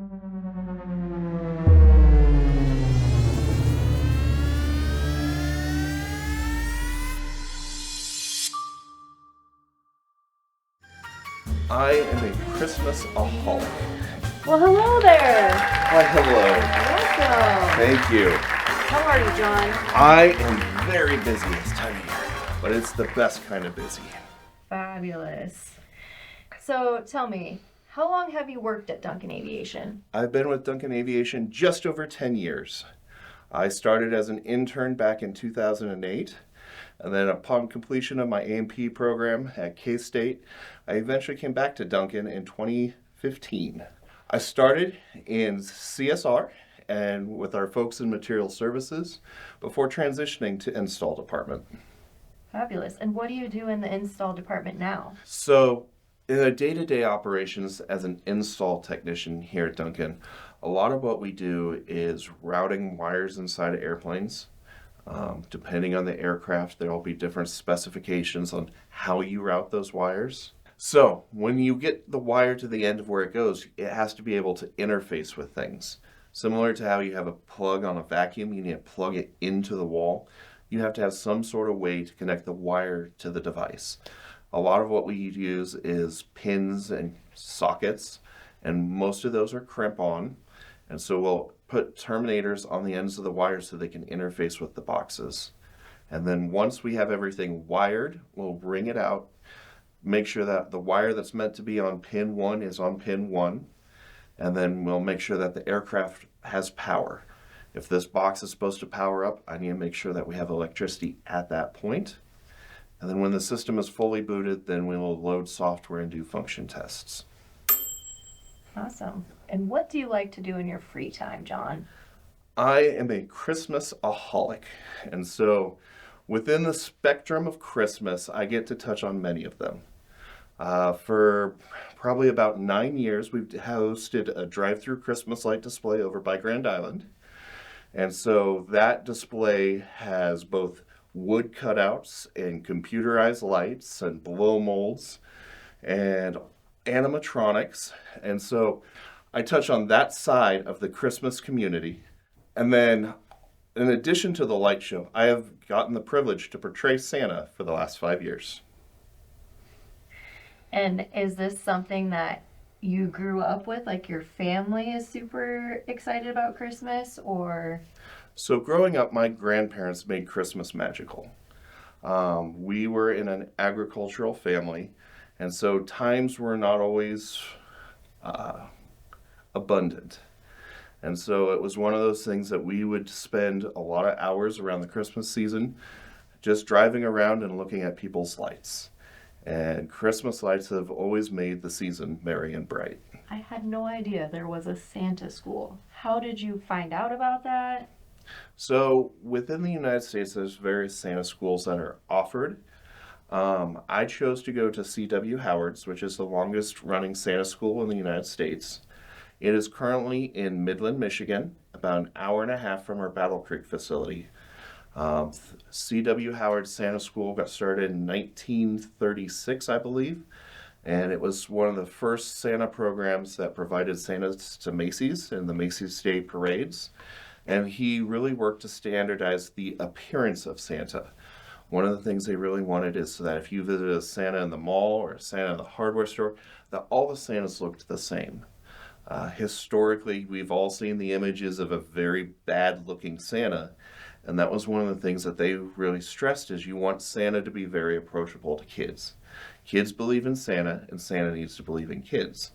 I am a Christmas-aholic. Well, hello there. Why, hello. Welcome. Thank you. How are you, John? I am very busy this time of year, but it's the best kind of busy. Fabulous. So tell me, how long have you worked at Duncan Aviation? I've been with Duncan Aviation just over 10 years. I started as an intern back in 2008, and then upon completion of my A&P program at K-State, I eventually came back to Duncan in 2015. I started in CSR and with our folks in material services before transitioning to install department. Fabulous. And what do you do in the install department now? So in the day-to-day operations as an install technician here at Duncan, a lot of what we do is routing wires inside of airplanes. Depending on the aircraft, there will be different specifications on how you route those wires. So when you get the wire to the end of where it goes, it has to be able to interface with things. Similar to how you have a plug on a vacuum, you need to plug it into the wall. You have to have some sort of way to connect the wire to the device. A lot of what we use is pins and sockets, and most of those are crimp-on. And so we'll put terminators on the ends of the wires so they can interface with the boxes. And then once we have everything wired, we'll bring it out, make sure that the wire that's meant to be on pin 1 is on pin 1, and then we'll make sure that the aircraft has power. If this box is supposed to power up, I need to make sure that we have electricity at that point. And then when the system is fully booted, then we will load software and do function tests. Awesome. And what do you like to do in your free time, John? I am a Christmas-aholic, and so within the spectrum of Christmas, I get to touch on many of them. For probably about 9 years, we've hosted a drive-through Christmas light display over by Grand Island. And so that display has both wood cutouts and computerized lights and blow molds and animatronics. And so I touch on that side of the Christmas community. And then in addition to the light show, I have gotten the privilege to portray Santa for the last 5 years. And is this something that you grew up with? Like your family is super excited about Christmas, or? So growing up, my grandparents made Christmas magical. We were in an agricultural family, and so times were not always abundant. And so it was one of those things that we would spend a lot of hours around the Christmas season just driving around and looking at people's lights. And Christmas lights have always made the season merry and bright. I had no idea there was a Santa school. How did you find out about that? So within the United States, there's various Santa schools that are offered. I chose to go to C.W. Howard's, which is the longest running Santa school in the United States. It is currently in Midland, Michigan, about an hour and a half from our Battle Creek facility. C.W. Howard Santa School got started in 1936, I believe, and it was one of the first Santa programs that provided Santas to Macy's and the Macy's Day parades. And he really worked to standardize the appearance of Santa. One of the things they really wanted is so that if you visited a Santa in the mall or a Santa in the hardware store, that all the Santas looked the same. Historically, we've all seen the images of a very bad-looking Santa, and that was one of the things that they really stressed is you want Santa to be very approachable to kids. Kids believe in Santa, and Santa needs to believe in kids.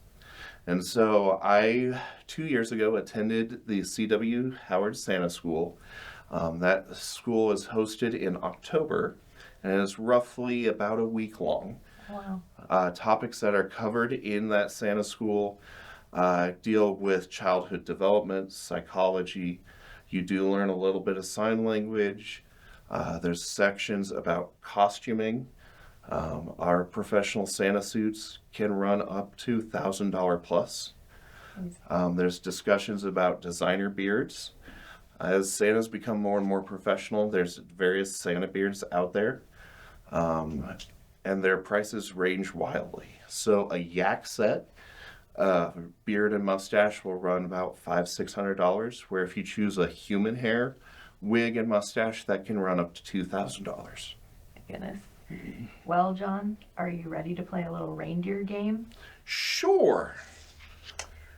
And so I, 2 years ago, attended the C.W. Howard Santa School. That school is hosted in October, and it is roughly about a week long. Wow. Topics that are covered in that Santa School deal with childhood development, psychology. You do learn a little bit of sign language. There's sections about costuming. Our professional Santa suits can run up to $1,000 plus. There's discussions about designer beards. As Santas become more and more professional, there's various Santa beards out there, and their prices range wildly. So a yak set Beard and mustache will run about $500-$600, where if you choose a human hair wig and mustache, that can run up to $2,000. Goodness. Well, John, are you ready to play a little reindeer game? Sure.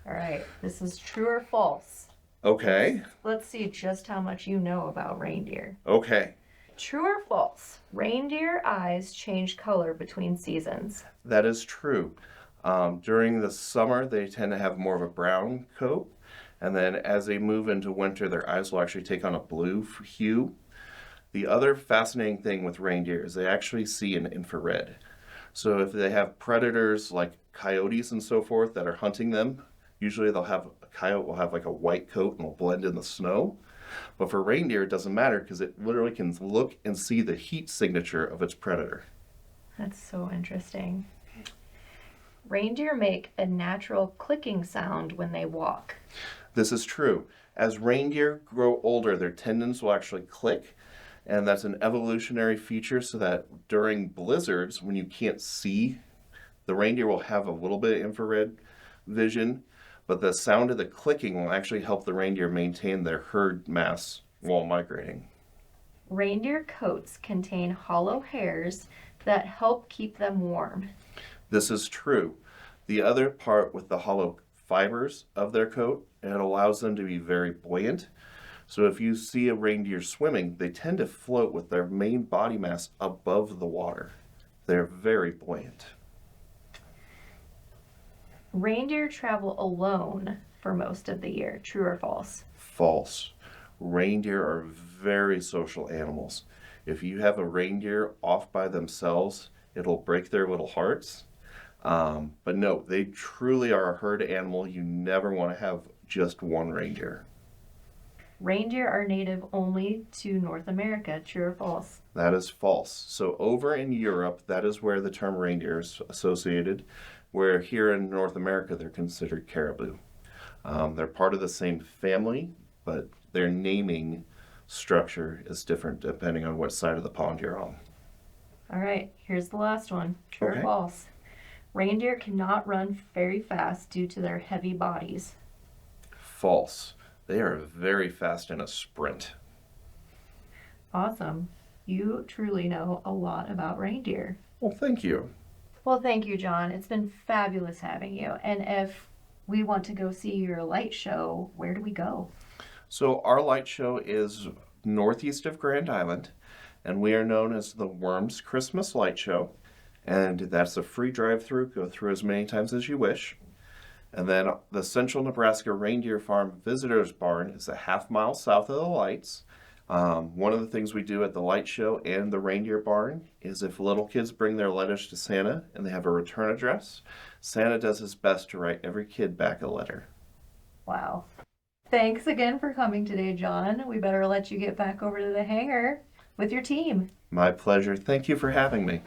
All right, this is true or false. Okay. Let's see just how much you know about reindeer. Okay. True or false? Reindeer eyes change color between seasons. That is true. During the summer, they tend to have more of a brown coat. And then as they move into winter, their eyes will actually take on a blue hue. The other fascinating thing with reindeer is they actually see in infrared. So if they have predators like coyotes and so forth that are hunting them, usually a coyote will have like a white coat and will blend in the snow. But for reindeer, it doesn't matter because it literally can look and see the heat signature of its predator. That's so interesting. Reindeer make a natural clicking sound when they walk. This is true. As reindeer grow older, their tendons will actually click, and that's an evolutionary feature so that during blizzards, when you can't see, the reindeer will have a little bit of infrared vision, but the sound of the clicking will actually help the reindeer maintain their herd mass while migrating. Reindeer coats contain hollow hairs that help keep them warm. This is true. The other part with the hollow fibers of their coat, it allows them to be very buoyant. So if you see a reindeer swimming, they tend to float with their main body mass above the water. They're very buoyant. Reindeer travel alone for most of the year. True or false? False. Reindeer are very social animals. If you have a reindeer off by themselves, it'll break their little hearts. But no, they truly are a herd animal. You never want to have just one reindeer. Reindeer are native only to North America. True or false? That is false. So over in Europe, that is where the term reindeer is associated, where here in North America, they're considered caribou. They're part of the same family, but their naming structure is different depending on what side of the pond you're on. All right, here's the last one. True Okay. or false? Reindeer cannot run very fast due to their heavy bodies. False. They are very fast in a sprint. Awesome. You truly know a lot about reindeer. Well, thank you. Well, thank you, John. It's been fabulous having you. And if we want to go see your light show, where do we go? So our light show is northeast of Grand Island, and we are known as the Worms Christmas Light Show. And that's a free drive-through. Go through as many times as you wish. And then the Central Nebraska Reindeer Farm Visitors Barn is a half-mile south of the lights. One of the things we do at the light show and the reindeer barn is if little kids bring their letters to Santa and they have a return address, Santa does his best to write every kid back a letter. Wow. Thanks again for coming today, John. We better let you get back over to the hangar with your team. My pleasure. Thank you for having me.